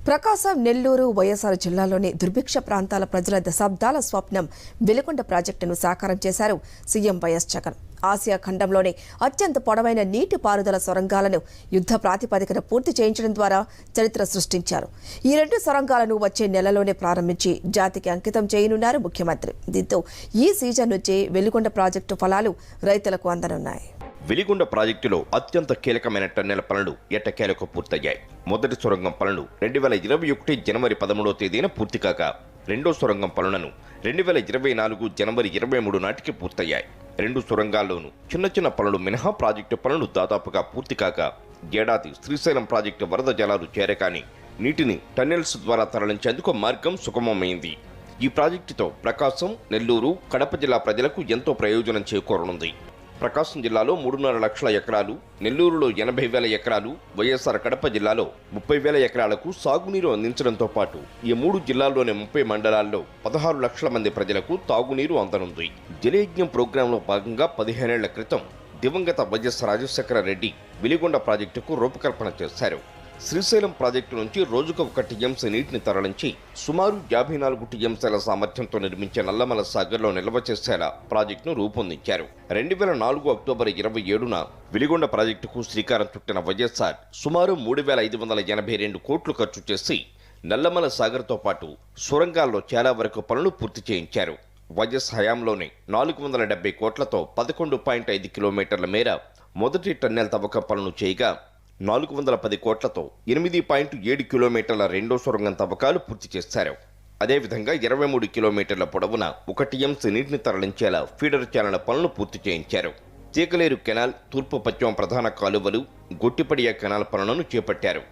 ప్రకాశం, నెల్లూరు, వైఎస్ఆర్ జిల్లాలోని దుర్భిక్ష ప్రాంతాల ప్రజల దశాబ్దాల స్వప్నం వెలిగొండ ప్రాజెక్టును సాకారం చేశారు సీఎం వైఎస్ జగన్. ఆసియా ఖండంలోనే అత్యంత పొడవైన నీటిపారుదల సొరంగాలను యుద్ధ ప్రాతిపదికన పూర్తి చేయించడం ద్వారా చరిత్ర సృష్టించారు. ఈ 2 సొరంగాలను వచ్చే నెలలోనే ప్రారంభించి జాతికి అంకితం చేయనున్నారు ముఖ్యమంత్రి. దీంతో ఈ సీజన్ నుంచే వెలిగొండ ప్రాజెక్టు ఫలాలు రైతులకు అందనున్నాయి. వెలిగొండ ప్రాజెక్టులో అత్యంత కీలకమైన టన్నెల పనులు ఎట్టకేలకు పూర్తయ్యాయి. మొదటి సొరంగం పనులు 2021 జనవరి 13వ తేదీన పూర్తి కాగా, రెండో సొరంగం పనులను 2024 జనవరి 23 నాటికి పూర్తయ్యాయి. 2 సొరంగాల్లోనూ చిన్న చిన్న పనులు మినహా ప్రాజెక్టు పనులు దాదాపుగా పూర్తి కాగా, ఏడాది శ్రీశైలం ప్రాజెక్టు వరద జలాలు చేరకాని నీటిని టన్నెల్స్ ద్వారా తరలించేందుకు మార్గం సుగమమైంది. ఈ ప్రాజెక్టుతో ప్రకాశం, నెల్లూరు, కడప జిల్లా ప్రజలకు ఎంతో ప్రయోజనం చేకూరనుంది. ప్రకాశం జిల్లాలో 3.5 లక్షల ఎకరాలు, నెల్లూరులో 80,000 ఎకరాలు, వైఎస్ఆర్ కడప జిల్లాలో 30,000 ఎకరాలకు సాగునీరు అందించడంతో పాటు ఈ 3 జిల్లాల్లోని 30 మండలాల్లో 16 లక్షల మంది ప్రజలకు తాగునీరు అందనుంది. జలయజ్ఞం ప్రోగ్రాంలో భాగంగా 15 ఏళ్ల క్రితం దివంగత వైఎస్ రాజశేఖర రెడ్డి వెలిగొండ ప్రాజెక్టుకు రూపకల్పన చేశారు. శ్రీశైలం ప్రాజెక్టు నుంచి రోజుకు 1 టీఎంసీ నీటిని తరలించి సుమారు 54 టీఎంసీల సామర్థ్యంతో నిర్మించే నల్లమల సాగర్లో నిల్వ చేసేలా ప్రాజెక్టును రూపొందించారు. 2004 అక్టోబర్ 27న వెలిగొండ ప్రాజెక్టుకు శ్రీకారం చుట్టిన వైఎస్ఆర్ సుమారు 3,582 కోట్లు ఖర్చు చేసి నల్లమల సాగర్తో పాటు సొరంగాల్లో చాలా వరకు పనులు పూర్తి చేయించారు. వైఎస్ హయాంలోనే 470 కోట్లతో 11.5 కిలోమీటర్ల మేర మొదటి టన్నెల్ తవ్వకం పనులు చేయగా, 410 కోట్లతో 8.7 కిలోమీటర్ల రెండో సొరంగం తవ్వకాలు పూర్తి చేశారు. అదేవిధంగా 23 కిలోమీటర్ల పొడవున 1 టీఎంసీ నీటిని తరలించేలా ఫీడర్ ఛానళ్ల పనులు పూర్తి చేయించారు. తీగలేరు కెనాల్, తూర్పు పశ్చిమ ప్రధాన కాలువలు, గొట్టిపడియ కెనాల్ పనులను చేపట్టారు.